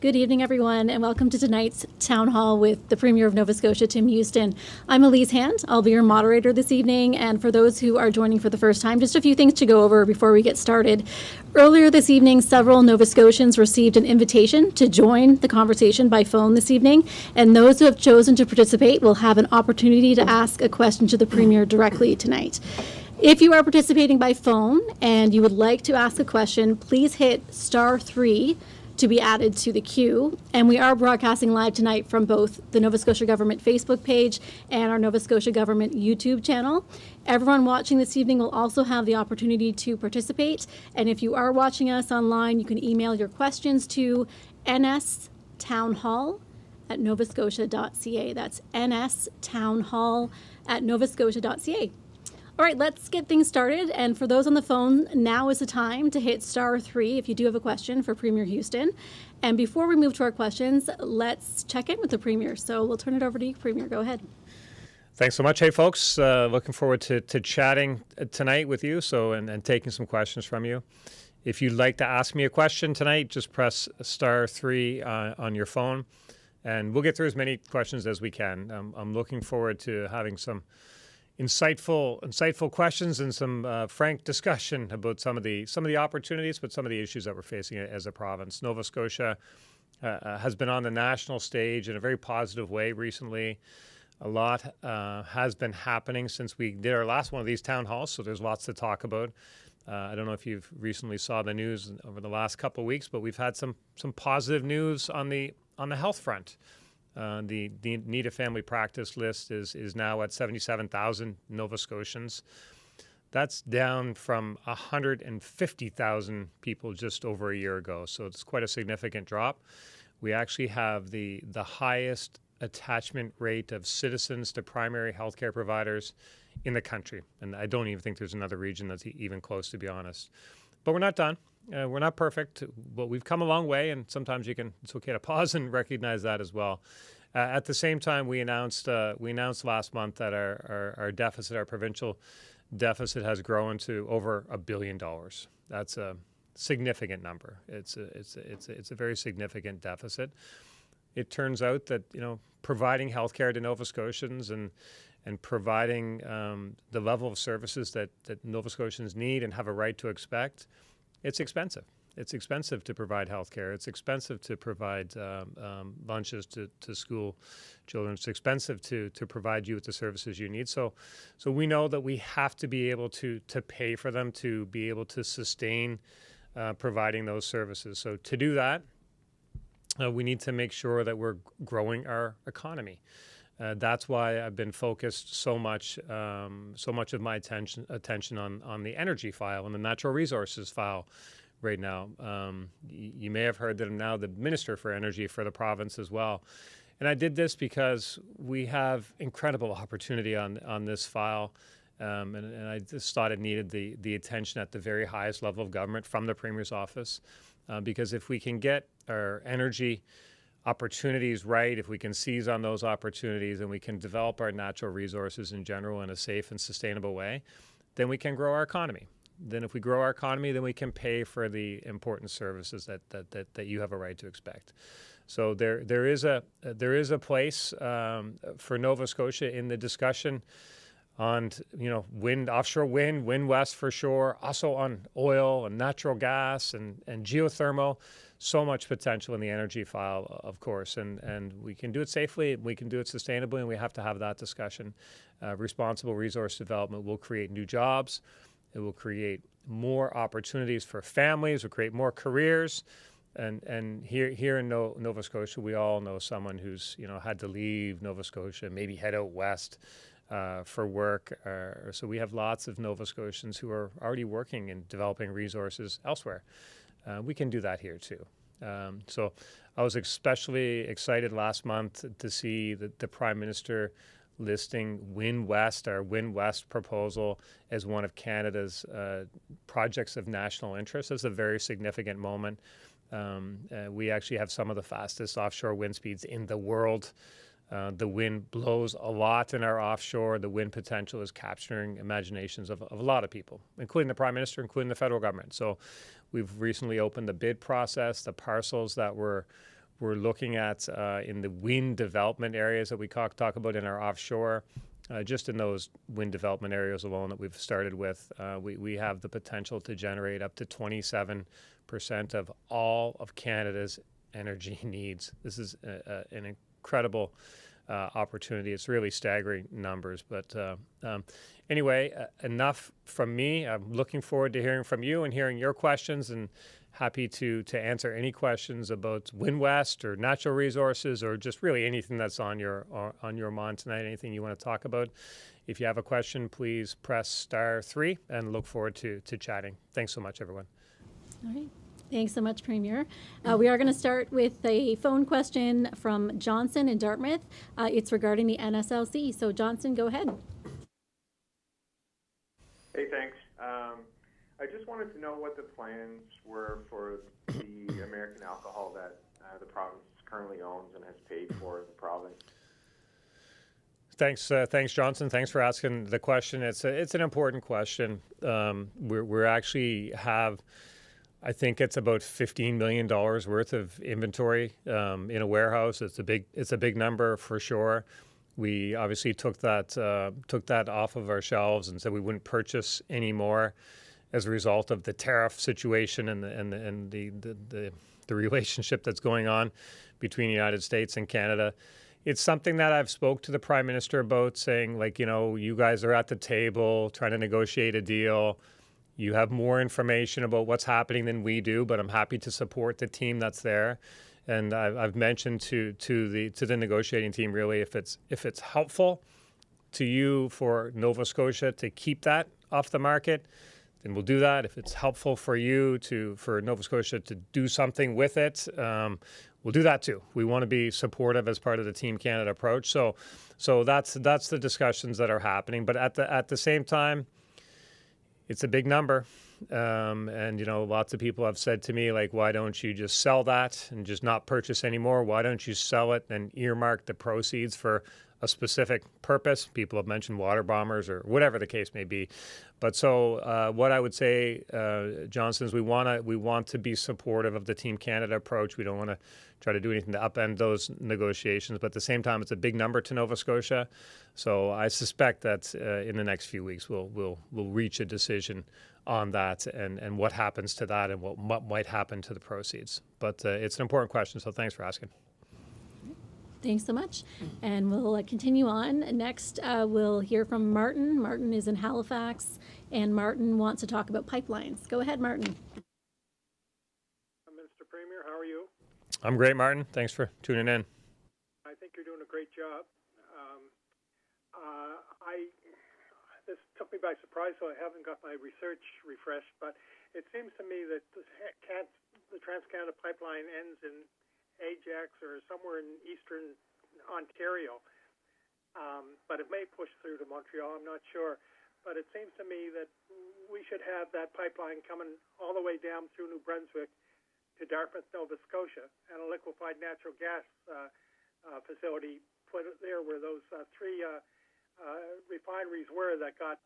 Good evening, everyone, and welcome to tonight's Town Hall with the Premier of Nova Scotia, Tim Houston. I'm Elise Hand. I'll be your moderator this evening, and for those who are joining for the first time, just a few things to go over before we get started. Earlier this evening, several Nova Scotians received an invitation to join the conversation by phone this evening, and those who have chosen to participate will have an opportunity to ask a question to the Premier directly tonight. If you are participating by phone and you would like to ask a question, please hit *3 to be added to the queue. And we are broadcasting live tonight from both the Nova Scotia Government Facebook page and our Nova Scotia Government YouTube channel. Everyone watching this evening will also have the opportunity to participate. And if you are watching us online, you can email your questions to nstownhall@novascotia.ca. That's nstownhall@novascotia.ca. All right, let's get things started. And for those on the phone, now is the time to hit *3 if you do have a question for Premier Houston. And before we move to our questions, let's check in with the Premier. So we'll turn it over to you, Premier. Go ahead. Thanks so much. Hey, folks. Looking forward to chatting tonight with you and taking some questions from you. If you'd like to ask me a question tonight, just press *3 on your phone, and we'll get through as many questions as we can. I'm looking forward to having some insightful questions and some frank discussion about some of the opportunities, but some of the issues that we're facing as a province. Nova Scotia has been on the national stage in a very positive way recently. A lot has been happening since we did our last one of these town halls, so there's lots to talk about. I don't know if you've recently saw the news over the last couple of weeks, but we've had some positive news on the health front. The need a family practice list is now at 77,000 Nova Scotians. That's down from 150,000 people just over a year ago. So it's quite a significant drop. We actually have the highest attachment rate of citizens to primary healthcare providers in the country. And I don't even think there's another region that's even close, to be honest. But we're not done. We're not perfect, but we've come a long way, and sometimes it's okay to pause and recognize that as well. At the same time, we announced last month that our deficit, our provincial deficit, has grown to over $1 billion. That's a significant number. It's a very significant deficit. It turns out that providing healthcare to Nova Scotians and providing the level of services that Nova Scotians need and have a right to expect, it's expensive. It's expensive to provide healthcare. It's expensive to provide lunches to school children. It's expensive to provide you with the services you need. So we know that we have to be able to pay for them to be able to sustain providing those services. So to do that, we need to make sure that we're growing our economy. That's why I've been focused so much of my attention on the energy file and the natural resources file right now. You may have heard that I'm now the Minister for Energy for the province as well. And I did this because we have incredible opportunity on this file. And I just thought it needed the attention at the very highest level of government from the Premier's office. Because if we can get our energy opportunities right, if we can seize on those opportunities and we can develop our natural resources in general in a safe and sustainable way, then we can grow our economy. Then if we grow our economy, then we can pay for the important services that you have a right to expect. So there is a place for Nova Scotia in the discussion on wind, offshore wind west for sure, also on oil and natural gas and geothermal. So much potential in the energy file, of course, and we can do it safely, we can do it sustainably, and we have to have that discussion. Responsible resource development will create new jobs. It will create more opportunities for families. Will create more careers. And here in Nova Scotia, we all know someone who's had to leave Nova Scotia, maybe head out west for work. So we have lots of Nova Scotians who are already working and developing resources elsewhere. We can do that here too. So I was especially excited last month to see the Prime Minister listing Wind West, our Wind West proposal, as one of Canada's projects of national interest. That's a very significant moment. We actually have some of the fastest offshore wind speeds in the world. The wind blows a lot in our offshore. The wind potential is capturing imaginations of a lot of people, including the Prime Minister, including the federal government. So we've recently opened the bid process. The parcels that were we're looking at in the wind development areas that we talk about in our offshore. Just in those wind development areas alone that we've started with, we have the potential to generate up to 27% of all of Canada's energy needs. This is an incredible opportunity. It's really staggering numbers. But anyway, enough from me. I'm looking forward to hearing from you and hearing your questions, and happy to answer any questions about WindWest or natural resources or just really anything that's on your mind tonight, anything you want to talk about. If you have a question, please press *3 and look forward to chatting. Thanks so much, everyone. All right. Thanks so much, Premier. We are going to start with a phone question from Johnson in Dartmouth. It's regarding the NSLC. So Johnson, go ahead. Hey, thanks. I just wanted to know what the plans were for the American alcohol that the province currently owns and has paid for in the province. Thanks, Johnson. Thanks for asking the question. It's an important question. We're actually have, I think it's about $15 million worth of inventory in a warehouse. It's a big number for sure. We obviously took that off of our shelves and said we wouldn't purchase any more as a result of the tariff situation and the relationship that's going on between the United States and Canada. It's something that I've spoke to the Prime Minister about, saying, like, you guys are at the table trying to negotiate a deal. You have more information about what's happening than we do, but I'm happy to support the team that's there. And I've mentioned to the negotiating team, really, if it's helpful to you for Nova Scotia to keep that off the market, then we'll do that. If it's helpful for you for Nova Scotia to do something with it, we'll do that too. We want to be supportive as part of the Team Canada approach. So that's the discussions that are happening. But at the same time, it's a big number. And, lots of people have said to me, like, why don't you just sell that and just not purchase anymore? Why don't you sell it and earmark the proceeds for a specific purpose? People have mentioned water bombers or whatever the case may be. But so what I would say, Johnson, is we want to be supportive of the Team Canada approach. We don't want to try to do anything to upend those negotiations. But at the same time, it's a big number to Nova Scotia. So I suspect that in the next few weeks, we'll reach a decision on that and what happens to that and what might happen to the proceeds. But it's an important question, so thanks for asking. Thanks so much. And we'll continue on. Next, we'll hear from Martin. Martin is in Halifax, and Martin wants to talk about pipelines. Go ahead, Martin. Mr. Premier, how are you? I'm great, Martin. Thanks for tuning in. I think you're doing a great job. This took me by surprise, so I haven't got my research refreshed, but it seems to me that the Trans-Canada Pipeline ends in Ajax or somewhere in eastern Ontario, but it may push through to Montreal, I'm not sure. But it seems to me that we should have that pipeline coming all the way down through New Brunswick to Dartmouth, Nova Scotia, and a liquefied natural gas facility put there where those three refineries were that got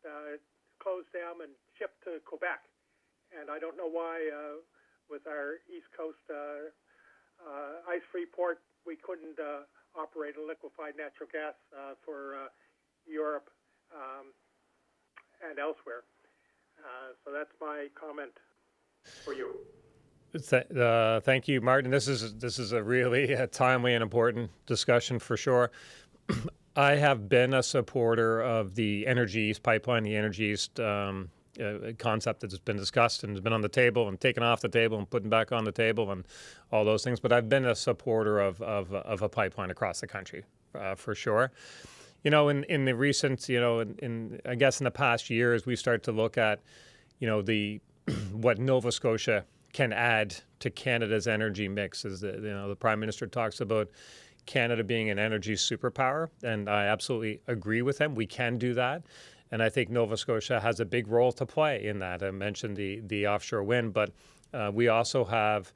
closed down and shipped to Quebec. And I don't know why with our East Coast ice-free port, we couldn't operate a liquefied natural gas for Europe and elsewhere. So that's my comment for you. Thank you, Martin. This is a really timely and important discussion for sure. I have been a supporter of the Energy East pipeline, the Energy East concept that's been discussed and has been on the table and taken off the table and put back on the table and all those things. But I've been a supporter of a pipeline across the country for sure. In the recent, I guess in the past years, we start to look at, what Nova Scotia can add to Canada's energy mix. As the Prime Minister talks about Canada being an energy superpower, and I absolutely agree with him. We can do that. And I think Nova Scotia has a big role to play in that. I mentioned the offshore wind, but we also have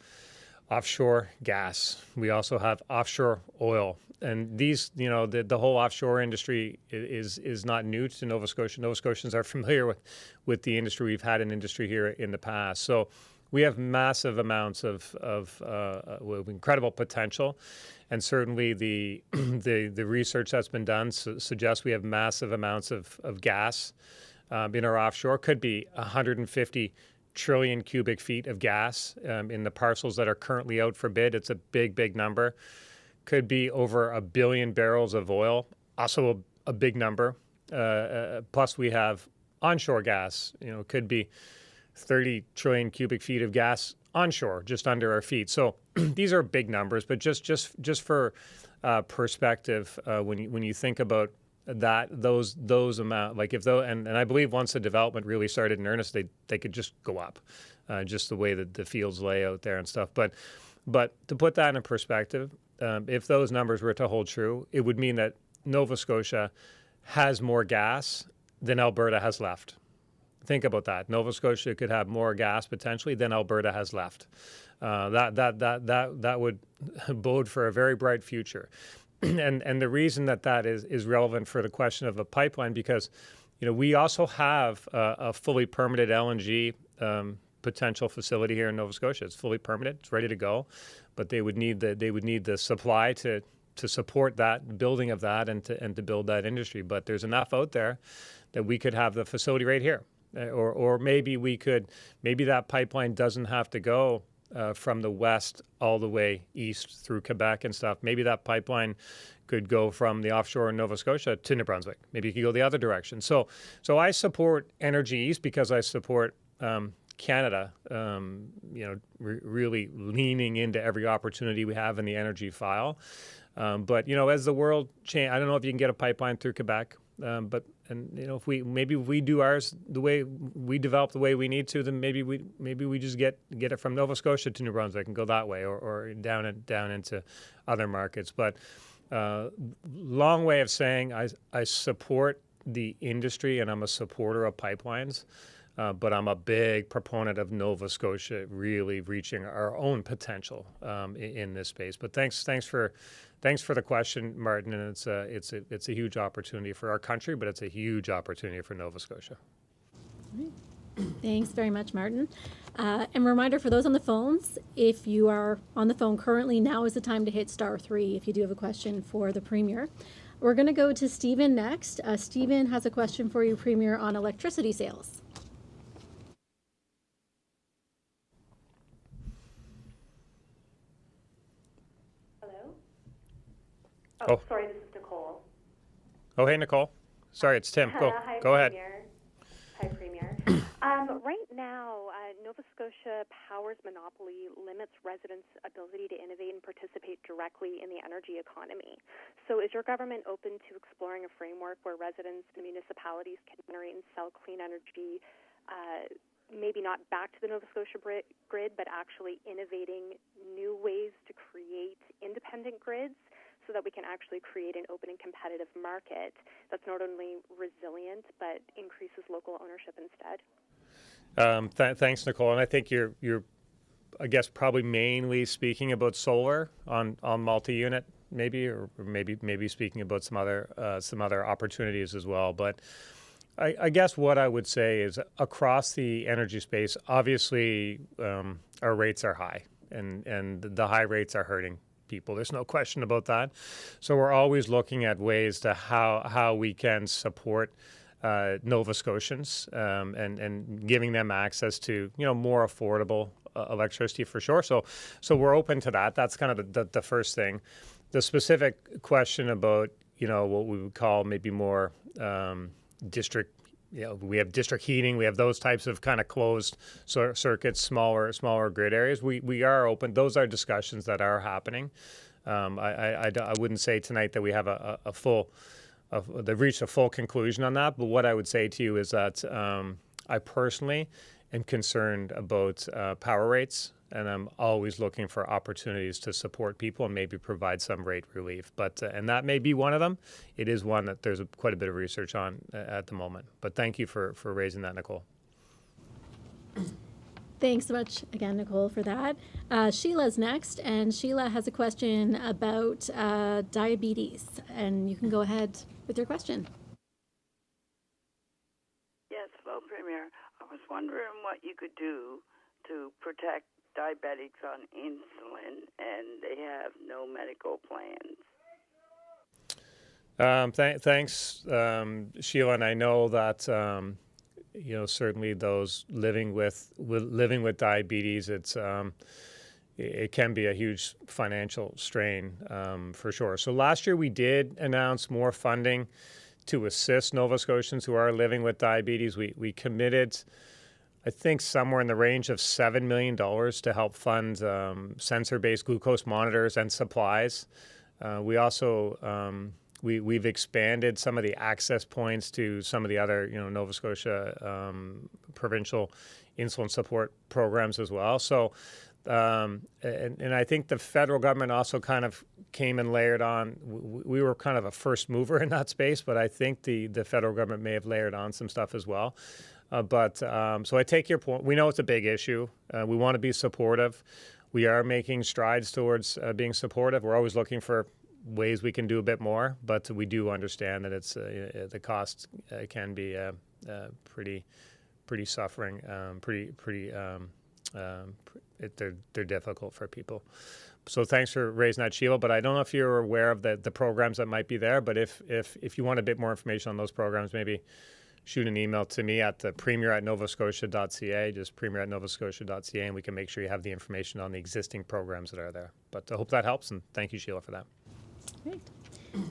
offshore gas. We also have offshore oil. And these, the whole offshore industry is not new to Nova Scotia. Nova Scotians are familiar with the industry. We've had an industry here in the past. So we have massive amounts of incredible potential, and certainly the the research that's been done suggests we have massive amounts of gas in our offshore. Could be 150 trillion cubic feet of gas in the parcels that are currently out for bid. It's a big number. Could be over 1 billion barrels of oil, also a big number. Plus we have onshore gas. Could be 30 trillion cubic feet of gas onshore, just under our feet. So these are big numbers, but just for perspective, when you think about those amount, like if those, and I believe once the development really started in earnest, they could just go up, just the way that the fields lay out there and stuff. But to put that in perspective, if those numbers were to hold true, it would mean that Nova Scotia has more gas than Alberta has left. Think about that. Nova Scotia could have more gas potentially than Alberta has left. That would bode for a very bright future. And the reason that is relevant for the question of a pipeline, because we also have a fully permitted LNG potential facility here in Nova Scotia. It's fully permitted. It's ready to go, but they would need the supply to support that building of that and to build that industry. But there's enough out there that we could have the facility right here. Or maybe that pipeline doesn't have to go from the west all the way east through Quebec and stuff. Maybe that pipeline could go from the offshore in Nova Scotia to New Brunswick. Maybe it could go the other direction. So I support Energy East because I support Canada, really leaning into every opportunity we have in the energy file. But as the world change, I don't know if you can get a pipeline through Quebec. If we do ours the way we develop the way we need to, then maybe we just get it from Nova Scotia to New Brunswick and go that way, or down into other markets. But long way of saying I support the industry and I'm a supporter of pipelines, but I'm a big proponent of Nova Scotia really reaching our own potential in this space. But thanks for the question, Martin, and it's a huge opportunity for our country, but it's a huge opportunity for Nova Scotia. Thanks very much, Martin. And reminder for those on the phones, if you are on the phone currently, now is the time to hit *3 if you do have a question for the Premier. We're going to go to Stephen next. Stephen has a question for you, Premier, on electricity sales. Oh, sorry, this is Nicole. Oh, hey, Nicole. Sorry, it's Tim. Hi, Go ahead. Hi, Premier. Right now, Nova Scotia Power's monopoly limits residents' ability to innovate and participate directly in the energy economy. So is your government open to exploring a framework where residents and municipalities can generate and sell clean energy, maybe not back to the Nova Scotia grid, but actually innovating new ways to create independent grids, so that we can actually create an open and competitive market that's not only resilient but increases local ownership instead? Thanks, Nicole. And I think you're, I guess, probably mainly speaking about solar on multi-unit, maybe, or maybe speaking about some other opportunities as well. But I guess what I would say is across the energy space, obviously our rates are high, and the high rates are hurting people. There's no question about that. So we're always looking at ways to how we can support Nova Scotians and giving them access to more affordable electricity for sure. So we're open to that. That's kind of the first thing. The specific question about what we would call maybe more district. We have district heating. We have those types of kind of closed circuits, smaller grid areas. We are open. Those are discussions that are happening. I wouldn't say tonight that we have they've reached a full conclusion on that. But what I would say to you is that I personally am concerned about power rates, and I'm always looking for opportunities to support people and maybe provide some rate relief. But and that may be one of them. It is one that there's quite a bit of research on at the moment. But thank you for raising that, Nicole. Thanks so much again, Nicole, for that. Sheila's next, and Sheila has a question about diabetes. And you can go ahead with your question. Yes, hello, Premier. I was wondering what you could do to to protect diabetics on insulin, and they have no medical plans. Thanks, Sheila. And I know that certainly those living with diabetes, it can be a huge financial strain for sure. So last year we did announce more funding to assist Nova Scotians who are living with diabetes. We committed, I think, somewhere in the range of $7 million to help fund sensor-based glucose monitors and supplies. We also we've expanded some of the access points to some of the other Nova Scotia provincial insulin support programs as well. So. And I think the federal government also kind of came and layered on. We were kind of a first mover in that space, but I think the federal government may have layered on some stuff as well. So I take your point. We know it's a big issue. We want to be supportive. We are making strides towards being supportive. We're always looking for ways we can do a bit more, but we do understand that it's the cost can be pretty suffering, they're difficult for people. So thanks for raising that, Sheila. But I don't know if you're aware of the programs that might be there. But if you want a bit more information on those programs, maybe shoot an email to me at the premier@novascotia.ca, just premier@novascotia.ca, and we can make sure you have the information on the existing programs that are there. But I hope that helps, and thank you, Sheila, for that. Great.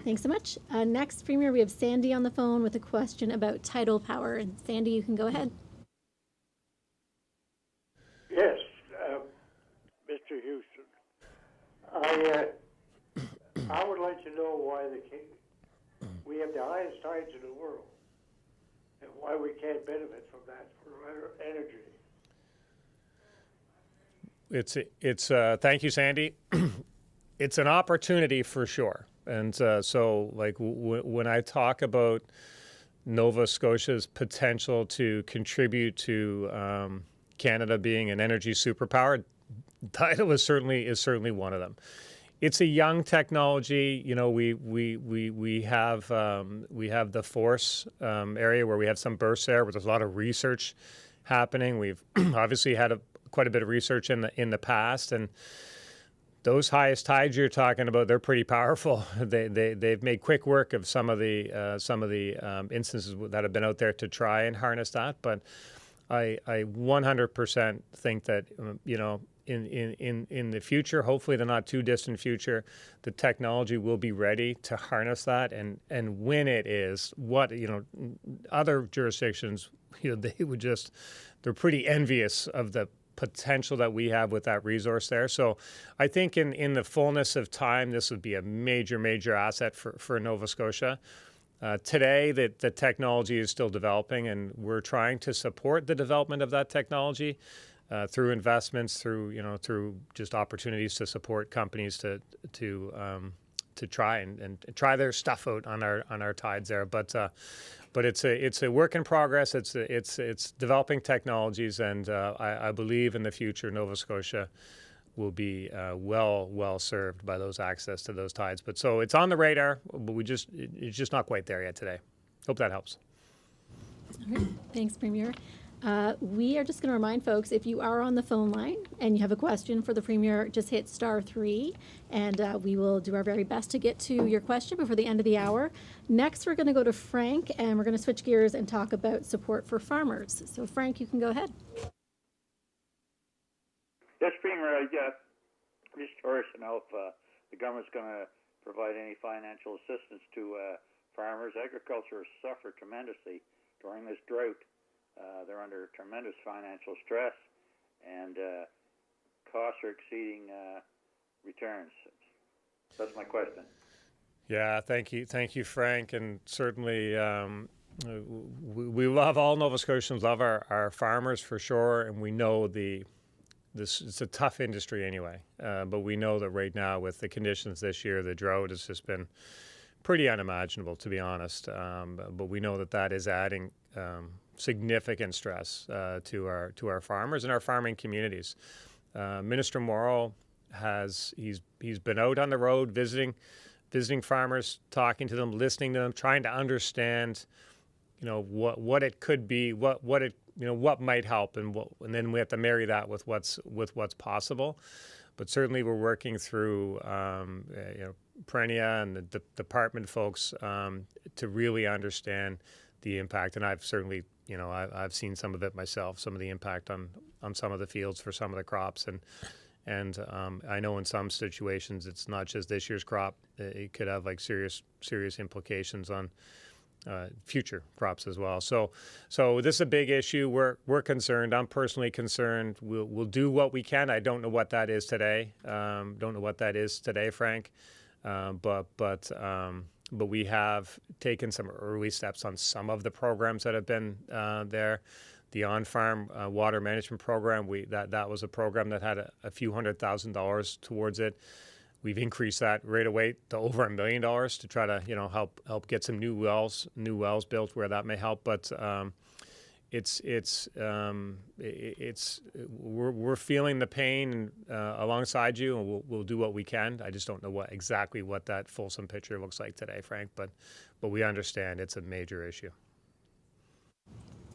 Thanks so much. Next, Premier, we have Sandy on the phone with a question about tidal power. And Sandy, you can go ahead. Yes, Mr. Houston. I would like to know why we have the highest tides in the world, and why we can't benefit from that for energy. It's thank you, Sandy. It's an opportunity for sure. And so, like, when I talk about Nova Scotia's potential to contribute to Canada being an energy superpower, tidal is certainly one of them. It's a young technology. We have the force area where we have some bursts there, where there's a lot of research happening. We've obviously had quite a bit of research in the past, and those highest tides you're talking about, they're pretty powerful. They've made quick work of some of the instances that have been out there to try and harness that, but I 100% think that in the future, hopefully the not too distant future, the technology will be ready to harness that. And when it is, other jurisdictions, they're pretty envious of the potential that we have with that resource there. So I think in the fullness of time, this would be a major asset for Nova Scotia. Today, the technology is still developing, and we're trying to support the development of that technology through investments, through just opportunities to support companies to try and try their stuff out on our tides there. But it's a work in progress. It's developing technologies, and I believe in the future Nova Scotia will be well served by those access to those tides. But so it's on the radar, but it's just not quite there yet today. Hope that helps. All right. Thanks, Premier. We are just going to remind folks, if you are on the phone line and you have a question for the Premier, just hit *3, and we will do our very best to get to your question before the end of the hour. Next, we're going to go to Frank, and we're going to switch gears and talk about support for farmers. So, Frank, you can go ahead. Yes, Premier, just curious to know if the government's going to provide any financial assistance to farmers. Agriculture has suffered tremendously during this drought. They're under tremendous financial stress, and costs are exceeding returns. That's my question. Yeah, thank you, Frank, and certainly we love, all Nova Scotians love our farmers for sure, and we know it's a tough industry anyway, but we know that right now with the conditions this year, the drought has just been pretty unimaginable, to be honest. But we know that is adding significant stress to our farmers and our farming communities. Minister Morrow he's been out on the road visiting farmers, talking to them, listening to them, trying to understand what it could be, what it what might help, and then we have to marry that with what's possible. But certainly we're working through Prenia and the department folks to really understand the impact. And I've certainly I've seen some of it myself, some of the impact on some of the fields for some of the crops, and I know in some situations it's not just this year's crop; it could have like serious implications on future crops as well. So this is a big issue. We're concerned. I'm personally concerned. We'll do what we can. I don't know what that is today. Frank. But we have taken some early steps on some of the programs that have been there. The on-farm water management program, that was a program that had a few $100,000 towards it. We've increased that right away to over $1 million to try to help get some new wells built where that may help. But we're feeling the pain alongside you, and we'll do what we can. I just don't know exactly what that fulsome picture looks like today, Frank. But we understand it's a major issue.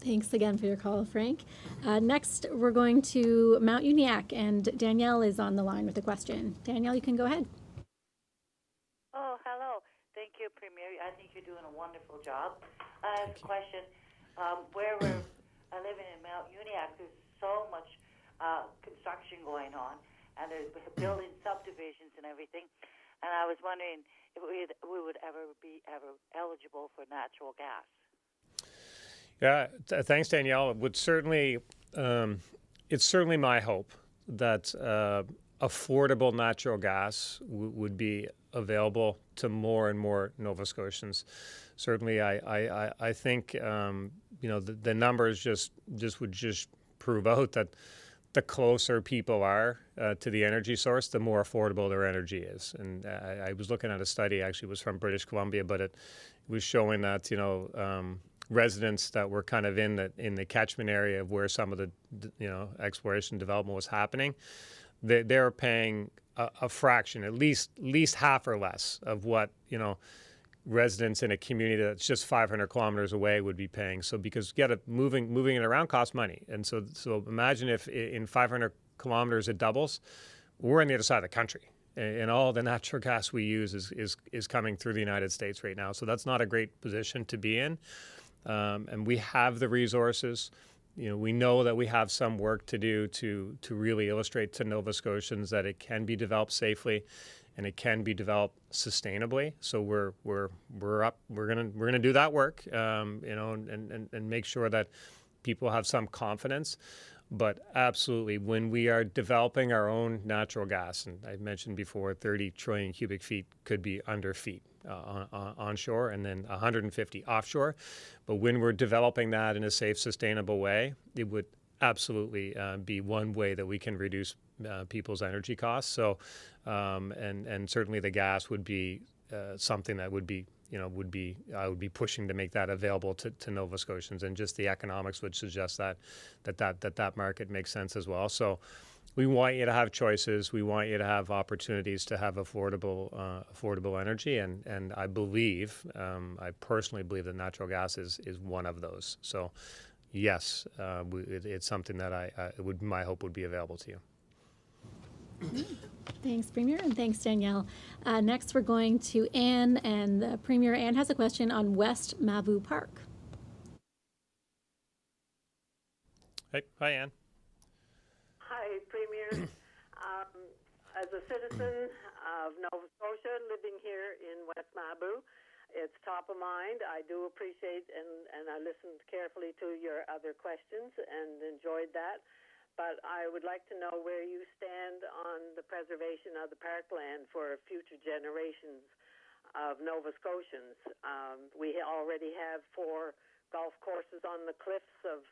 Thanks again for your call, Frank. Next, we're going to Mount Uniacke, and Danielle is on the line with a question. Danielle, you can go ahead. Oh, hello. Thank you, Premier. I think you're doing a wonderful job. I have a question. Where we're living in Mount Uniacke, there's so much construction going on, and they're building subdivisions and everything. And I was wondering if we would ever be eligible for natural gas. Yeah, thanks, Danielle. It would certainly, it's certainly my hope that affordable natural gas would be available to more and more Nova Scotians. Certainly, I think the numbers just would prove out that the closer people are to the energy source, the more affordable their energy is. And I was looking at a study, actually it was from British Columbia, but it was showing that residents that were kind of in the catchment area of where some of the exploration development was happening, they're paying a fraction, at least half or less of what residents in a community that's just 500 kilometers away would be paying. So because moving it around costs money, and so imagine if in 500 kilometers it doubles, we're on the other side of the country. And all the natural gas we use is coming through the United States right now. So that's not a great position to be in. And we have the resources. We know that we have some work to do to really illustrate to Nova Scotians that it can be developed safely, and it can be developed sustainably. So we're gonna do that work, and make sure that people have some confidence. But absolutely, when we are developing our own natural gas, and I mentioned before, 30 trillion cubic feet could be under feet onshore, and then 150 offshore. But when we're developing that in a safe, sustainable way, it would absolutely be one way that we can reduce people's energy costs. So, and certainly the gas would be something that would be I would be pushing to make that available to Nova Scotians, and just the economics would suggest that market makes sense as well. So we want you to have choices. We want you to have opportunities to have affordable energy, and I believe, I personally believe that natural gas is one of those. So yes, it's something that my hope would be available to you. Thanks, Premier, and thanks, Danielle. Next, we're going to Anne, and the Premier, Anne, has a question on West Mabu Park. Hey, hi, Anne. Hi, Premier. As a citizen of Nova Scotia living here in West Mabu, it's top of mind. I do appreciate and I listened carefully to your other questions and enjoyed that. But I would like to know where you stand on the preservation of the parkland for future generations of Nova Scotians. We already have 4 golf courses on the cliffs of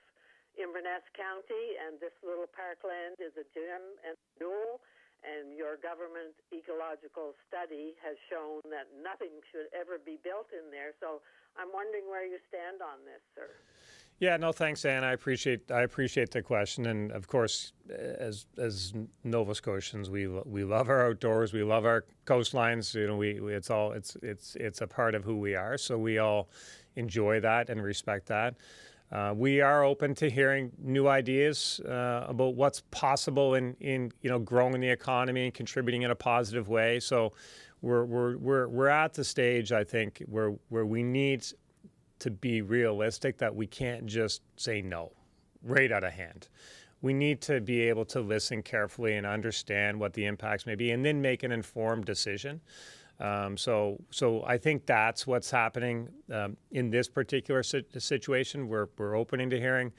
Inverness County, and this little parkland is a gem and jewel, and your government ecological study has shown that nothing should ever be built in there. So I'm wondering where you stand on this, sir. Yeah, no, thanks, Anne. I appreciate the question, and of course, as Nova Scotians, we love our outdoors, we love our coastlines. You know, it's a part of who we are. So we all enjoy that and respect that. We are open to hearing new ideas about what's possible in growing the economy and contributing in a positive way. So we're at the stage, I think, where we need to be realistic that we can't just say no right out of hand. We need to be able to listen carefully and understand what the impacts may be and then make an informed decision. So I think that's what's happening in this particular situation. We're opening to hearing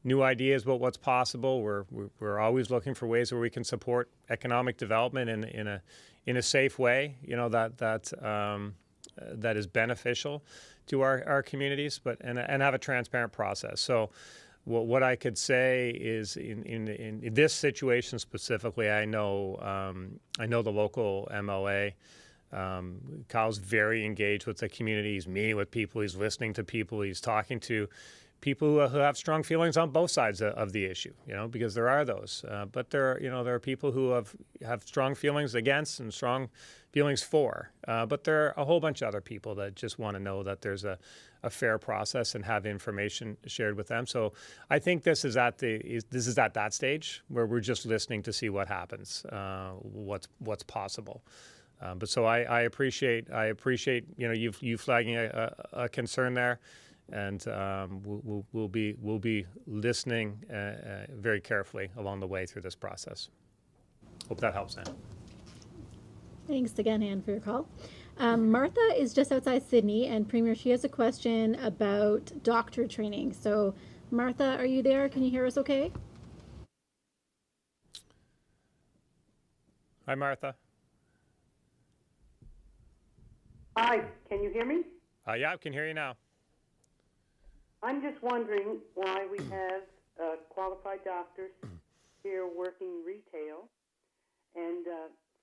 new ideas about what's possible. We're always looking for ways where we can support economic development in a safe way, that is beneficial to our communities, and have a transparent process. So what I could say is in this situation specifically, I know the local MLA. Kyle's very engaged with the community. He's meeting with people. He's listening to people. He's talking to people who have strong feelings on both sides of the issue, because there are those. But there are people who have strong feelings against and strong feelings for. But there are a whole bunch of other people that just want to know that there's a fair process and have information shared with them. So I think this is at that stage where we're just listening to see what happens, what's possible. But so I appreciate you flagging a concern there. And we'll be listening very carefully along the way through this process. Hope that helps, Anne. Thanks again, Anne, for your call. Martha is just outside Sydney, and Premier, she has a question about doctor training. So, Martha, are you there? Can you hear us okay? Hi, Martha. Hi, can you hear me? Yeah, I can hear you now. I'm just wondering why we have qualified doctors here working retail, and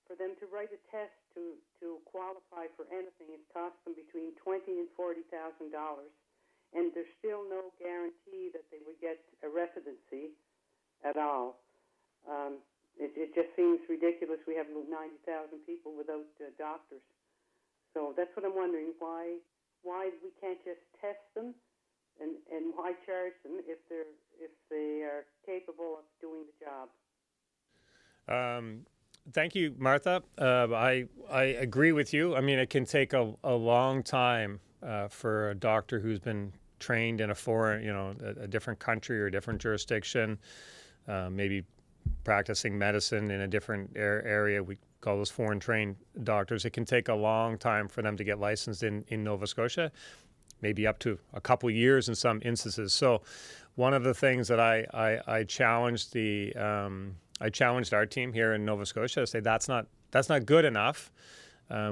for them to write a test to qualify for anything, it costs them between $20,000 and $40,000, and there's still no guarantee that they would get a residency at all. It just seems ridiculous. We have 90,000 people without doctors. So that's what I'm wondering, why we can't just test them, and why charge them if they are capable of doing the job. Thank you, Martha. I agree with you. I mean, it can take a long time for a doctor who's been trained in a foreign, a different country or a different jurisdiction, maybe practicing medicine in a different area. We call those foreign trained doctors. It can take a long time for them to get licensed in Nova Scotia, maybe up to a couple of years in some instances. So one of the things that I challenged our team here in Nova Scotia to say that's not good enough.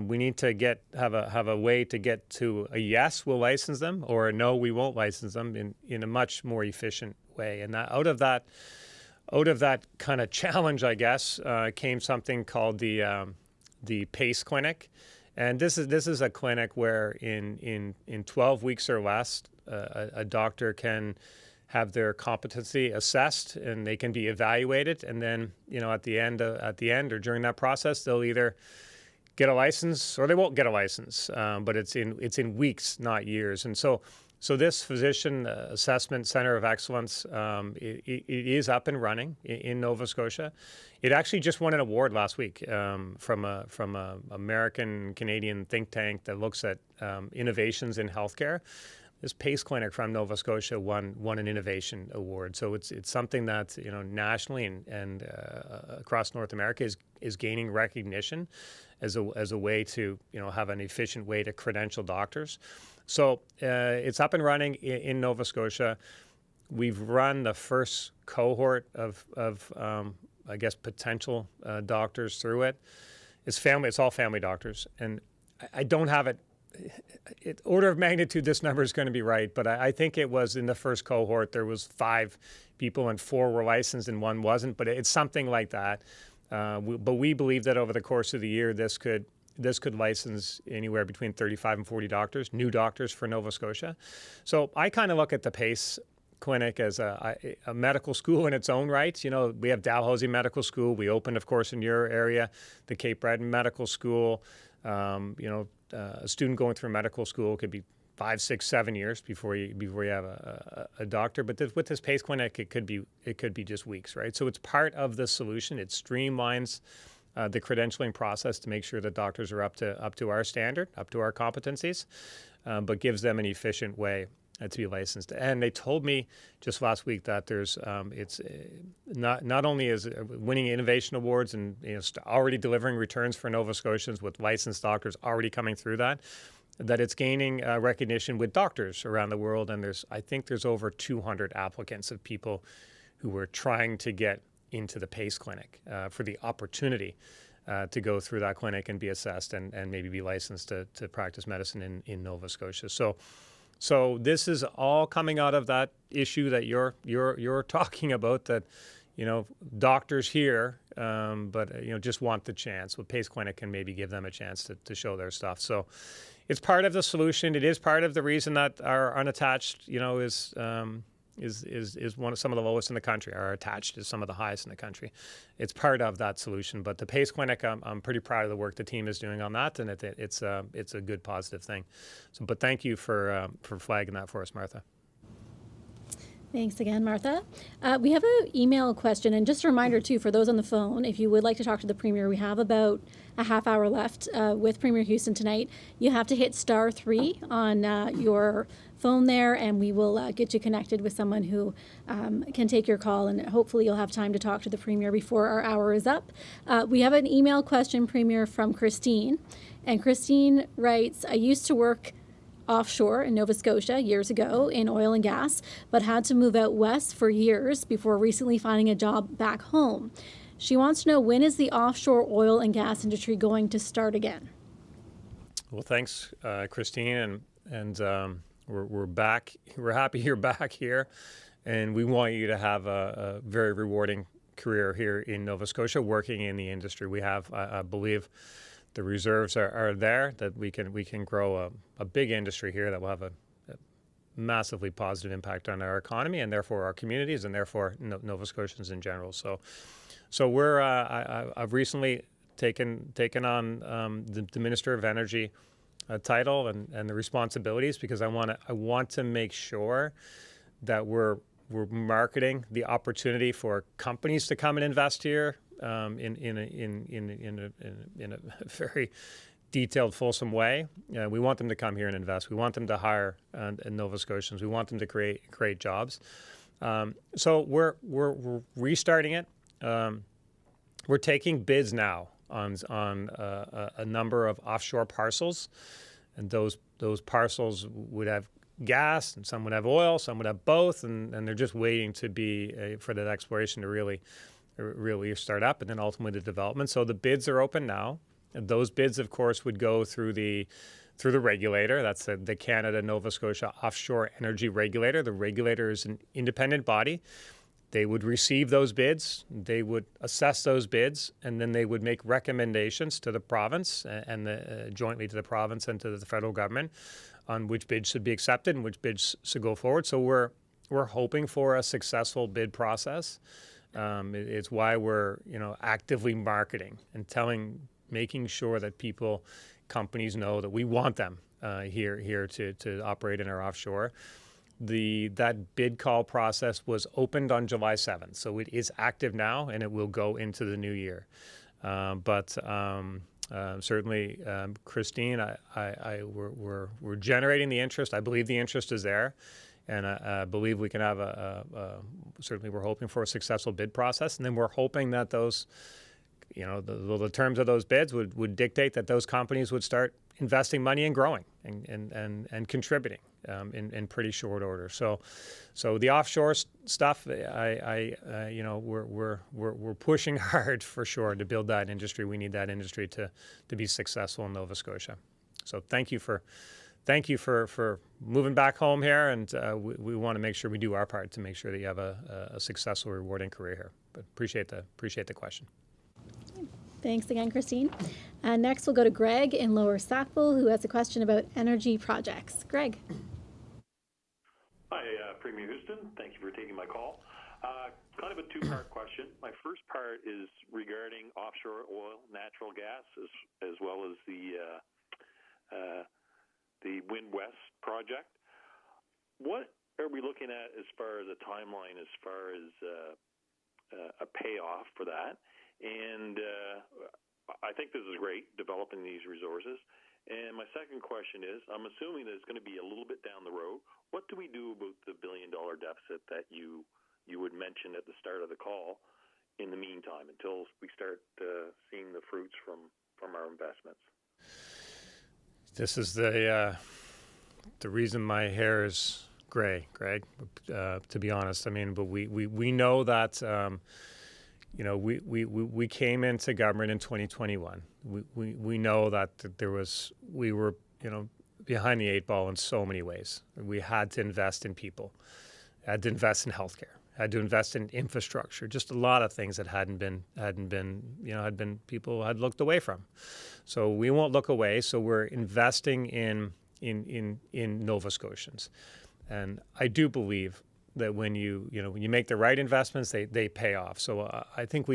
We need to have a way to get to a yes, we'll license them, or a no, we won't license them in a much more efficient way. And out of that kind of challenge, I guess, came something called the PACE clinic. And this is a clinic where in 12 weeks or less, a doctor can have their competency assessed and they can be evaluated. And then, at the end or during that process, they'll either get a license or they won't get a license. But it's in weeks, not years. And so this Physician Assessment Center of Excellence, it is up and running in Nova Scotia. It actually just won an award last week from a American-Canadian think tank that looks at innovations in healthcare. This PACE clinic from Nova Scotia won an innovation award. So it's something that nationally and across North America is gaining recognition as a way to have an efficient way to credential doctors. So it's up and running in Nova Scotia. We've run the first cohort of I guess potential doctors through it. It's all family doctors, and I don't have it. Order of magnitude, this number is going to be right, but I think it was in the first cohort there was 5 people and 4 were licensed and 1 wasn't. But it's something like that. But we believe that over the course of the year, this could license anywhere between 35 and 40 doctors, new doctors for Nova Scotia. So I kind of look at the PACE Clinic as a medical school in its own right. You know, we have Dalhousie Medical School. We opened, of course, in your area, the Cape Breton Medical School. You know, a student going through medical school could be 5, 6, 7 years before you have a doctor. But with this PACE clinic, it could be just weeks, right? So it's part of the solution. It streamlines the credentialing process to make sure that doctors are up to our standard, up to our competencies, but gives them an efficient way to be licensed. And they told me just last week that there's it's not only is winning innovation awards and already delivering returns for Nova Scotians with licensed doctors already coming through that it's gaining recognition with doctors around the world. And I think there's over 200 applicants of people who were trying to get into the PACE clinic for the opportunity to go through that clinic and be assessed and maybe be licensed to practice medicine in Nova Scotia. So this is all coming out of that issue that you're talking about, that doctors here, but just want the chance. Well, PACE Clinic can maybe give them a chance to show their stuff. So it's part of the solution. It is part of the reason that our unattached, is some of the lowest in the country. Our attached is some of the highest in the country. It's part of that solution. But the PACE Clinic, I'm pretty proud of the work the team is doing on that, and it's a good positive thing. So, but thank you for flagging that for us, Martha. Thanks again, Martha. We have an email question, and just a reminder too for those on the phone, if you would like to talk to the Premier, we have about a half hour left with Premier Houston tonight. You have to hit *3 on your phone there, and we will get you connected with someone who can take your call, and hopefully you'll have time to talk to the Premier before our hour is up. We have an email question, Premier, from Christine, and Christine writes, I used to work offshore in Nova Scotia years ago in oil and gas, but had to move out west for years before recently finding a job back home. She wants to know, when is the offshore oil and gas industry going to start again? Well, thanks, Christine, and we're back. We're happy you're back here, and we want you to have a very rewarding career here in Nova Scotia working in the industry. We have, I believe, the reserves are there that we can grow a big industry here that will have a massively positive impact on our economy and therefore our communities and therefore Nova Scotians in general. So we're I've recently taken on the Minister of Energy title and the responsibilities, because I want to make sure that we're marketing the opportunity for companies to come and invest here in a very detailed, fulsome way. We want them to come here and invest. We want them to hire Nova Scotians. We want them to create jobs. So we're restarting it. We're taking bids now on a number of offshore parcels, and those parcels would have gas, and some would have oil, some would have both, and they're just waiting to be for that exploration to really start up, and then ultimately the development. So the bids are open now. And those bids, of course, would go through the regulator. That's the Canada Nova Scotia Offshore Energy Regulator. The regulator is an independent body. They would receive those bids, they would assess those bids, and then they would make recommendations to the province and jointly to the province and to the federal government on which bids should be accepted and which bids should go forward. So we're hoping for a successful bid process. It's why we're actively marketing and making sure that companies know that we want them here to operate in our offshore. That bid call process was opened on July 7th, so it is active now, and it will go into the new year. But certainly, Christine, we're generating the interest. I believe the interest is there, and I believe we can have certainly we're hoping for a successful bid process, and then we're hoping that those, the terms of those bids would dictate that those companies would start investing money and growing and contributing in pretty short order. So the offshore stuff, we're pushing hard for sure to build that industry. We need that industry to be successful in Nova Scotia. So thank you for moving back home here, and we want to make sure we do our part to make sure that you have a successful, rewarding career here. But appreciate the question. Thanks again, Christine. Next, we'll go to Greg in Lower Sackville, who has a question about energy projects. Greg. Hi, Premier Houston. Thank you for taking my call. Kind of a two-part question. My first part is regarding offshore oil, natural gas, as well as the Wind West project. What are we looking at as far as a timeline, as far as a payoff for that? And I think this is great, developing these resources. And my second question is, I'm assuming that it's going to be a little bit down the road. What do we do about the $1 billion deficit that you would mention at the start of the call in the meantime, until we start seeing the fruits from our investments? This is the reason my hair is gray, Greg, to be honest. I mean, but we know that, we came into government in 2021. We know that we were behind the eight ball in so many ways. We had to invest in people, had to invest in healthcare, had to invest in infrastructure, just a lot of things that people had looked away from. So we won't look away. So we're investing in Nova Scotians. And I do believe that when you make the right investments, they pay off. So I think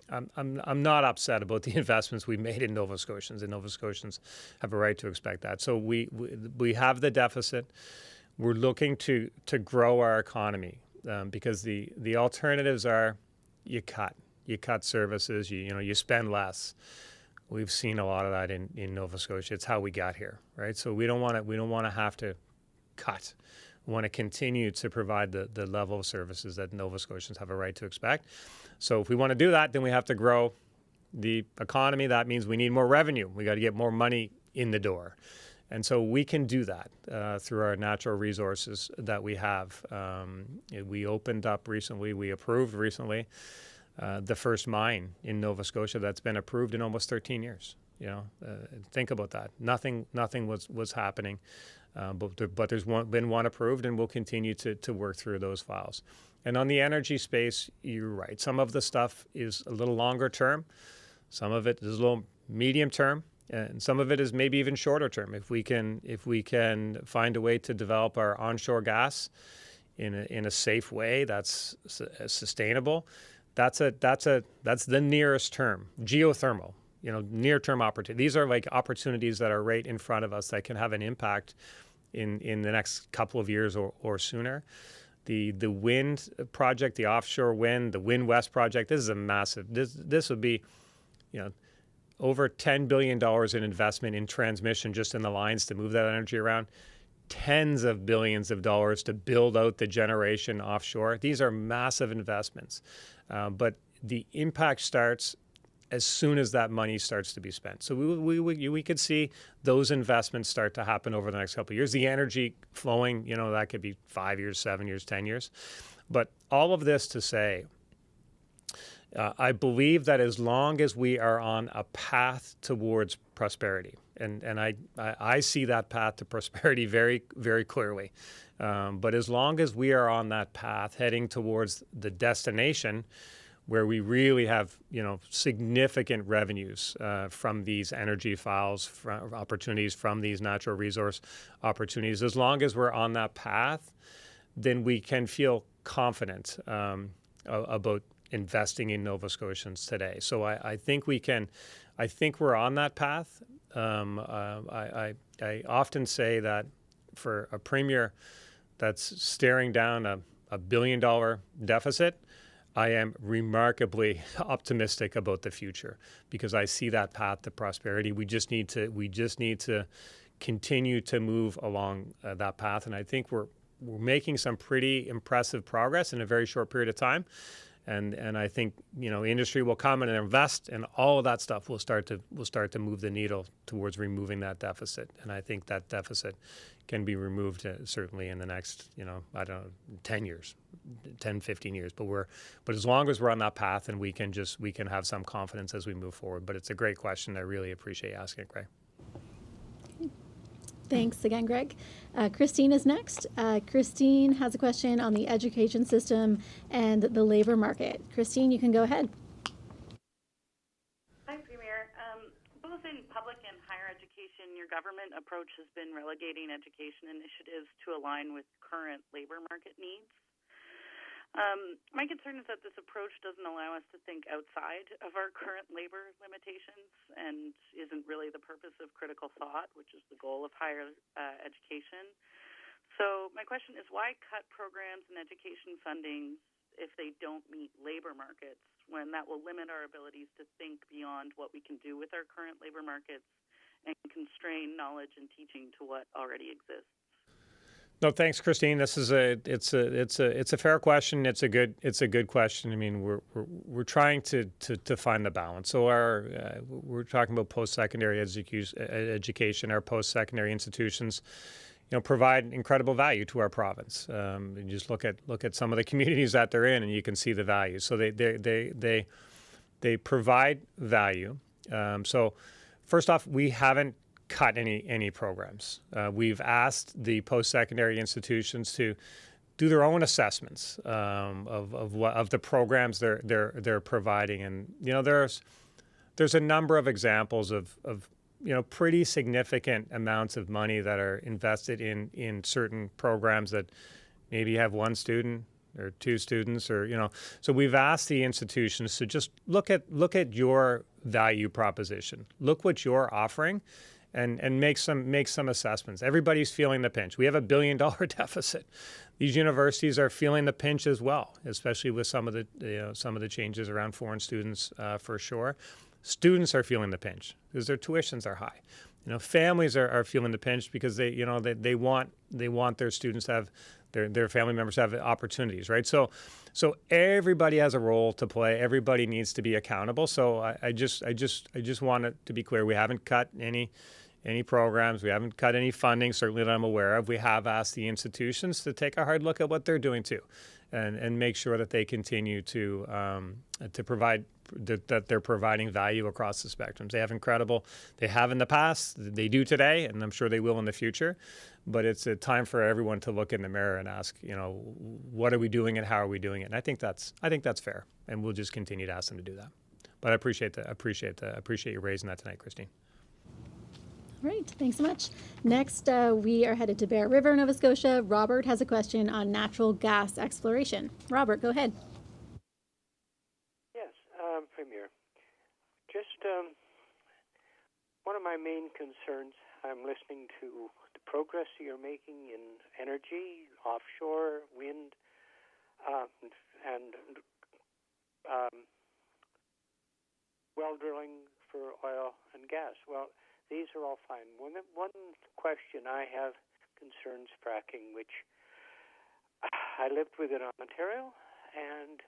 I'm not upset about the investments we've made in Nova Scotians, and Nova Scotians have a right to expect that. So we have the deficit. We're looking to grow our economy because the alternatives are you cut services, you spend less. We've seen a lot of that in Nova Scotia. It's how we got here, right? So we don't want to have to cut. We want to continue to provide the level of services that Nova Scotians have a right to expect. So if we want to do that, then we have to grow the economy. That means we need more revenue. We got to get more money in the door. And so we can do that through our natural resources that we have. We opened up recently, we approved recently the first mine in Nova Scotia that's been approved in almost 13 years. Think about that. Nothing was happening, but there's been one approved, and we'll continue to work through those files. And on the energy space, you're right. Some of the stuff is a little longer term. Some of it is a little medium term. And some of it is maybe even shorter term. If we can find a way to develop our onshore gas in a safe way that's sustainable, that's the nearest term. Geothermal, near term opportunity. These are like opportunities that are right in front of us that can have an impact in the next couple of years or sooner. The wind project, the offshore wind, the Wind West project. This is a massive. This would be, over $10 billion in investment in transmission just in the lines to move that energy around, tens of billions of dollars to build out the generation offshore. These are massive investments, but the impact starts as soon as that money starts to be spent. So we could see those investments start to happen over the next couple of years. The energy flowing, that could be 5 years, 7 years, 10 years. But all of this to say, I believe that as long as we are on a path towards prosperity, and I see that path to prosperity very, very clearly, but as long as we are on that path heading towards the destination where we really have, significant revenues from these energy files, from opportunities from these natural resource opportunities, as long as we're on that path, then we can feel confident about investing in Nova Scotians today. So I think we're on that path. I often say that for a premier that's staring down a $1 billion deficit, I am remarkably optimistic about the future because I see that path to prosperity. We just need to continue to move along that path, and I think we're making some pretty impressive progress in a very short period of time. And I think industry will come and invest, and all of that stuff will start to move the needle towards removing that deficit. And I think that deficit can be removed certainly in the next 10 years, 10, 15 years. But as long as we're on that path, and we can have some confidence as we move forward. But it's a great question. I really appreciate you asking it, Greg. Thanks again, Greg. Christine is next. Christine has a question on the education system and the labor market. Christine, you can go ahead. Hi, Premier. Both in public and higher education, your government approach has been relegating education initiatives to align with current labor market needs. My concern is that this approach doesn't allow us to think outside of our current labor limitations and isn't really the purpose of critical thought, which is the goal of higher education. So my question is, why cut programs and education funding if they don't meet labor markets, when that will limit our abilities to think beyond what we can do with our current labor markets and constrain knowledge and teaching to what already exists? No, thanks, Christine. This is it's a fair question. It's a good question. I mean, we're trying to find the balance. So we're talking about post-secondary education. Our post-secondary institutions, provide incredible value to our province. You just look at some of the communities that they're in, and you can see the value. So they provide value. So first off, we haven't cut any programs. We've asked the post-secondary institutions to do their own assessments of the programs they're providing, and there's a number of examples of pretty significant amounts of money that are invested in certain programs that maybe have one student or two students, or so we've asked the institutions to just look at your value proposition, look what you're offering, and make some assessments. Everybody's feeling the pinch. We have $1 billion deficit. These universities are feeling the pinch as well, especially with some of the changes around foreign students, for sure. Students are feeling the pinch because their tuitions are high. Families are feeling the pinch because they want their students to have their family members to have opportunities, right? So everybody has a role to play. Everybody needs to be accountable. So I just want it to be clear: we haven't cut any programs. We haven't cut any funding, certainly that I'm aware of. We have asked the institutions to take a hard look at what they're doing too, and make sure that they continue to provide that they're providing value across the spectrums. They have in the past, they do today, and I'm sure they will in the future. But it's a time for everyone to look in the mirror and ask, what are we doing and how are we doing it? And I think that's fair, and we'll just continue to ask them to do that. But I appreciate you raising that tonight, Christine. All right, thanks so much. Next, we are headed to Bear River, Nova Scotia. Robert has a question on natural gas exploration. Robert, go ahead. Yes, Premier. Just one of my main concerns, I'm listening to the progress you're making in energy, offshore, wind, and well drilling for oil and gas. Well, these are all fine. One question I have concerns fracking, which I lived with in Ontario, and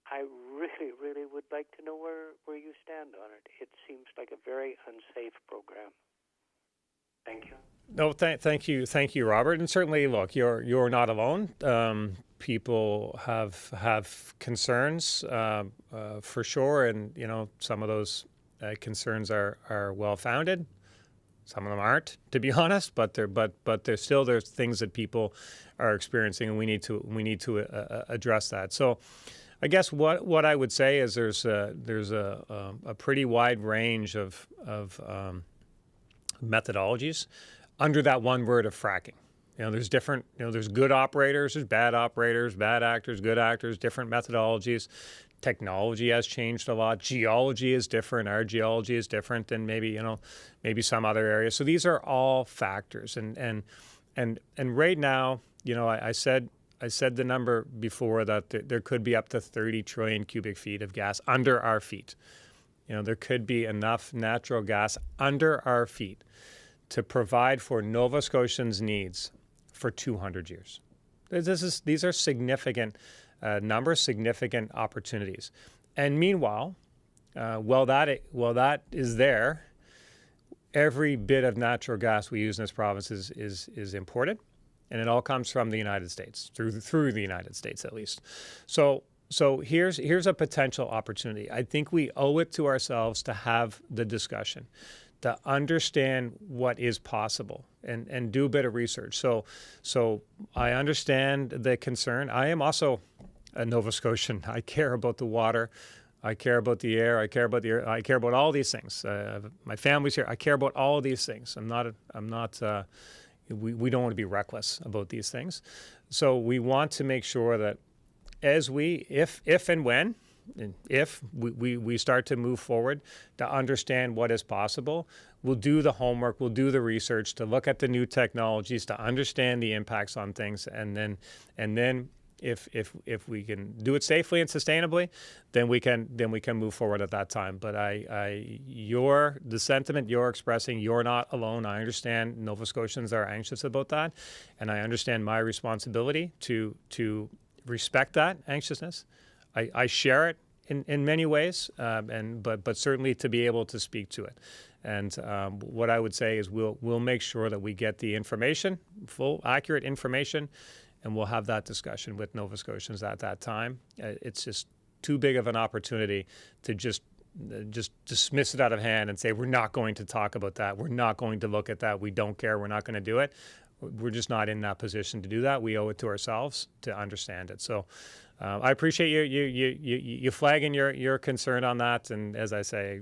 I really, really would like to know where you stand on it. It seems like a very unsafe program. Thank you. No, thank you, Robert. And certainly, look, you're not alone. People have concerns for sure, and some of those concerns are well founded. Some of them aren't, to be honest. But there's things that people are experiencing, and we need to address that. So, I guess what I would say is there's a pretty wide range of methodologies under that one word of fracking. There's different, there's good operators, there's bad operators, bad actors, good actors, different methodologies. Technology has changed a lot. Geology is different. Our geology is different than maybe some other areas. So these are all factors. And right now, I said the number before that there could be up to 30 trillion cubic feet of gas under our feet. There could be enough natural gas under our feet to provide for Nova Scotians' needs for 200 years. These are significant numbers, significant opportunities. And meanwhile, while that is there, every bit of natural gas we use in this province is imported, and it all comes from the United States, through the United States at least. So here's a potential opportunity. I think we owe it to ourselves to have the discussion, to understand what is possible and do a bit of research. So I understand the concern. I am also a Nova Scotian. I care about the water. I care about the air. I care about the air. I care about all these things. My family's here. I care about all of these things. I'm not. We don't want to be reckless about these things. So we want to make sure that as if and when, if we start to move forward to understand what is possible, we'll do the homework, we'll do the research to look at the new technologies, to understand the impacts on things, and then if we can do it safely and sustainably, then we can move forward at that time. But the sentiment you're expressing, you're not alone. I understand Nova Scotians are anxious about that, and I understand my responsibility to respect that anxiousness. I share it in many ways, but certainly to be able to speak to it. And what I would say is we'll make sure that we get the information, full, accurate information, and we'll have that discussion with Nova Scotians at that time. It's just too big of an opportunity to just dismiss it out of hand and say, we're not going to talk about that. We're not going to look at that. We don't care. We're not going to do it. We're just not in that position to do that. We owe it to ourselves to understand it. So I appreciate you flagging your concern on that. And as I say,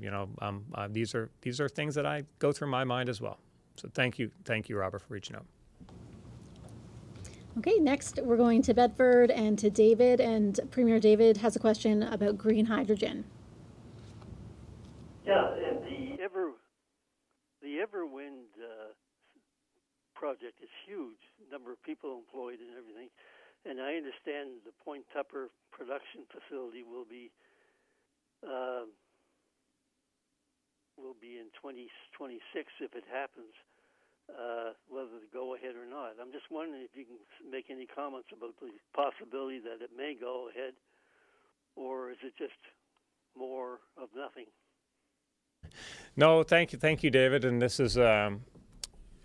these are things that I go through my mind as well. So thank you, Robert, for reaching out. Okay, next we're going to Bedford and to David, and Premier David has a question about green hydrogen. Yeah, the Everwind project is huge, number of people employed and everything, and I understand the Point Tupper production facility will be in 2026 if it happens. Whether to go ahead or not. I'm just wondering if you can make any comments about the possibility that it may go ahead, or is it just more of nothing? No, thank you, David. And this is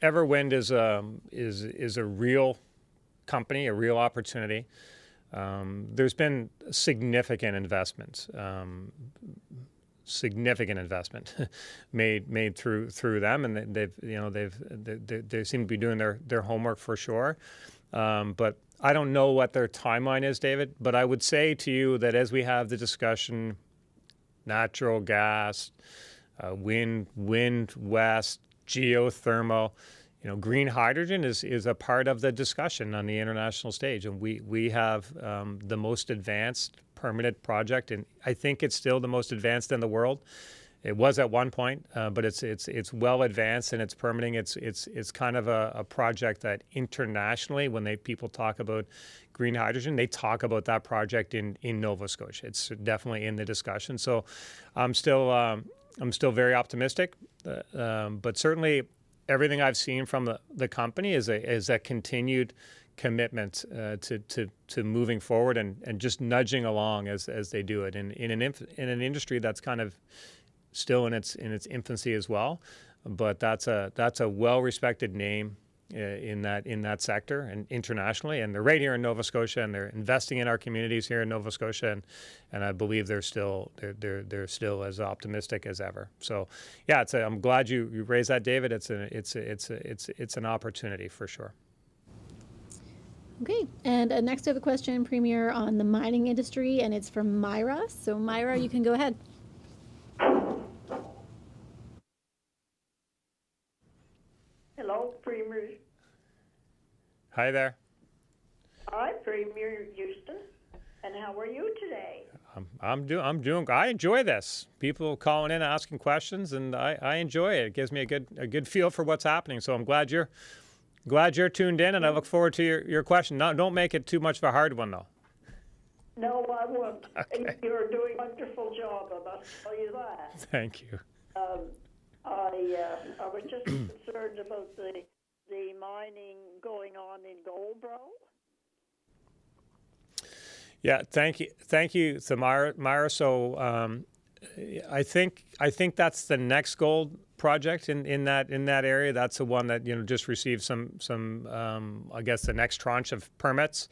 Everwind is a real company, a real opportunity. There's been significant investment made through them, and they seem to be doing their homework for sure. But I don't know what their timeline is, David. But I would say to you that as we have the discussion, natural gas, wind, west, geothermal, green hydrogen is a part of the discussion on the international stage, and we have the most advanced permitted project, and I think it's still the most advanced in the world. It was at one point, but it's well advanced in its permitting. It's kind of a project that internationally, when people talk about green hydrogen, they talk about that project in Nova Scotia. It's definitely in the discussion. So I'm still very optimistic, but certainly everything I've seen from the company is a continued commitment to moving forward and just nudging along as they do it in an industry that's kind of still in its infancy as well. But that's a well-respected name in that sector and internationally, and they're right here in Nova Scotia, and they're investing in our communities here in Nova Scotia, and I believe they're still as optimistic as ever. So yeah, I'm glad you raised that, David. It's an opportunity for sure. Okay, and next we have a question, Premier, on the mining industry, and it's from Myra. So Myra, you can go ahead. Hello, Premier. Hi there. Hi, Premier Houston. And how are you today? I'm doing. I enjoy this. People calling in, asking questions, and I enjoy it. It gives me a good feel for what's happening. So I'm glad you're tuned in, and I look forward to your question. No, don't make it too much of a hard one, though. No, I won't. Okay. You're doing a wonderful job, I must tell you that. Thank you. I was just concerned about the mining going on in Goldboro. Yeah, thank you, Myra. So I think that's the next gold project in that area. That's the one that just received some I guess the next tranche of permits.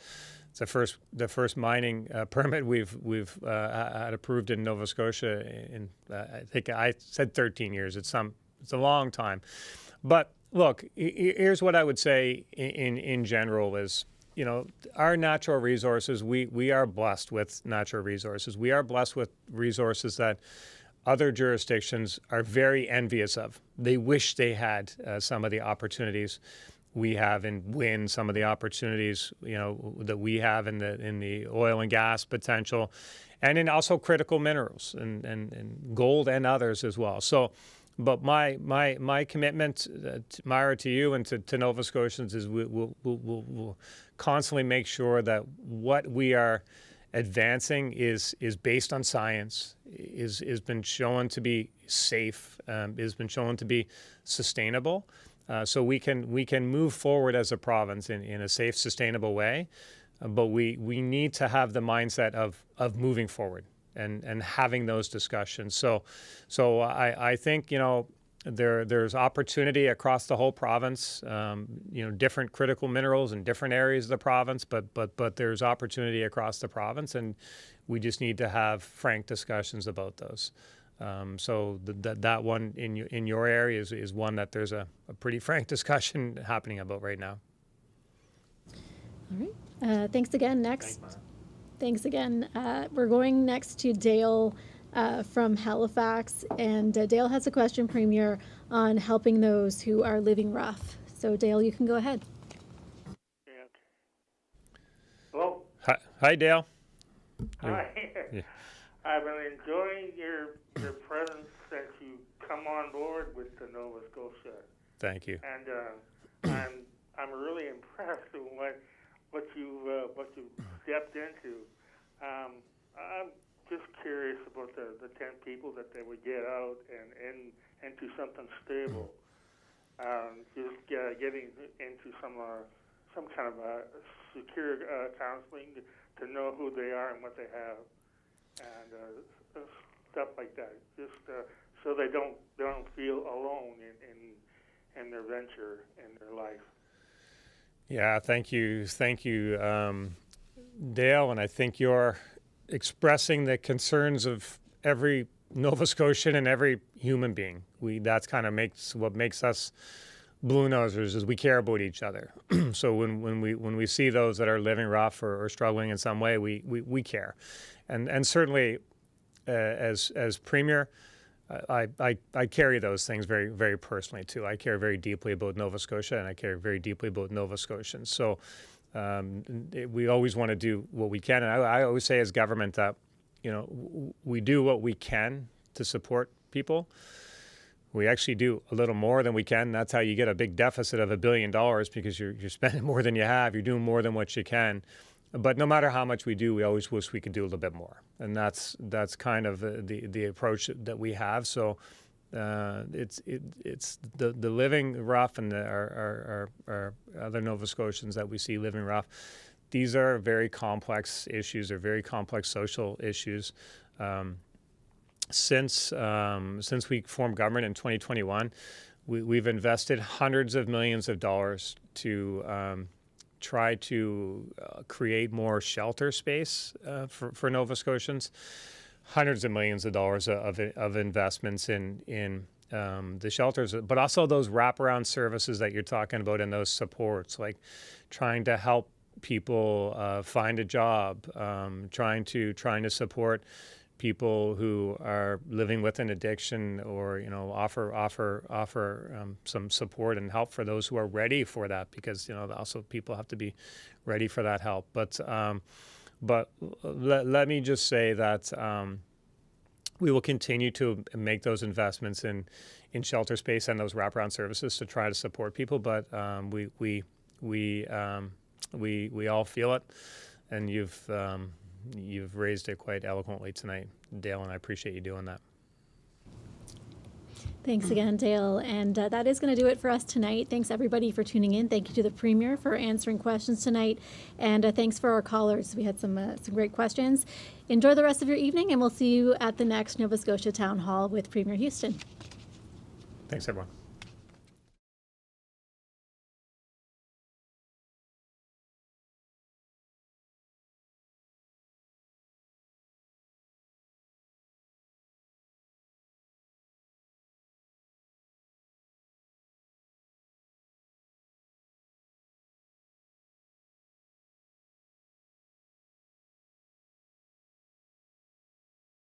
It's the first mining permit we've had approved in Nova Scotia in I think I said 13 years. It's a long time, but look, here's what I would say in general is you know, our natural resources, we are blessed with natural resources. We are blessed with resources that other jurisdictions are very envious of. They wish they had some of the opportunities we have in wind, some of the opportunities, you know, that we have in the oil and gas potential, and in also critical minerals and gold and others as well. So, but my commitment, Myra, to you and to Nova Scotians is we'll constantly make sure that what we are advancing is based on science, is been shown to be safe, has been shown to be sustainable, so we can move forward as a province in a safe, sustainable way. But we need to have the mindset of moving forward and having those discussions. So I think, you know, there's opportunity across the whole province, you know, different critical minerals in different areas of the province, but there's opportunity across the province, and we just need to have frank discussions about those. So that one in your area is one that there's a pretty frank discussion happening about right now. All right. Thanks again. Next. Thanks again. We're going next to Dale from Halifax. And Dale has a question, Premier, on helping those who are living rough. So, Dale, you can go ahead. Hello. Hi, Dale. Hi. Yeah. I've been enjoying your presence since you come on board with the Nova Scotia. Thank you. And I'm really impressed with what you stepped into. I'm just curious about the 10 people that they would get out and into something stable. Just getting into some kind of secure counseling to know who they are and what they have, and stuff like that. Just so they don't feel alone in their venture in their life. Yeah, thank you, Dale. And I think you're expressing the concerns of every Nova Scotian and every human being. That's kind of what makes us Blue Nosers, is we care about each other. So when we see those that are living rough or struggling in some way, we care, and certainly as Premier, I carry those things very, very personally too. I care very deeply about Nova Scotia, and I care very deeply about Nova Scotians. So we always want to do what we can. And I always say as government that, you know, we do what we can to support people. We actually do a little more than we can. That's how you get a big deficit of $1 billion, because you're spending more than you have. You're doing more than what you can. But no matter how much we do, we always wish we could do a little bit more. And that's kind of the approach that we have. So it's the living rough and our other Nova Scotians that we see living rough. These are very complex issues. They're very complex social issues. Since we formed government in 2021, we've invested hundreds of millions of dollars to try to create more shelter space for Nova Scotians. Hundreds of millions of dollars of investments in the shelters, but also those wraparound services that you're talking about, and those supports, like trying to help people find a job, trying to support people who are living with an addiction, or, you know, offer some support and help for those who are ready for that, because, you know, also people have to be ready for that help. But let me just say that we will continue to make those investments in shelter space and those wraparound services to try to support people. But we all feel it, and you've raised it quite eloquently tonight, Dale, and I appreciate you doing that. Thanks again, Dale. And that is going to do it for us tonight. Thanks, everybody, for tuning in. Thank you to the Premier for answering questions tonight. And thanks for our callers. We had some great questions. Enjoy the rest of your evening, and we'll see you at the next Nova Scotia Town Hall with Premier Houston. Thanks, everyone.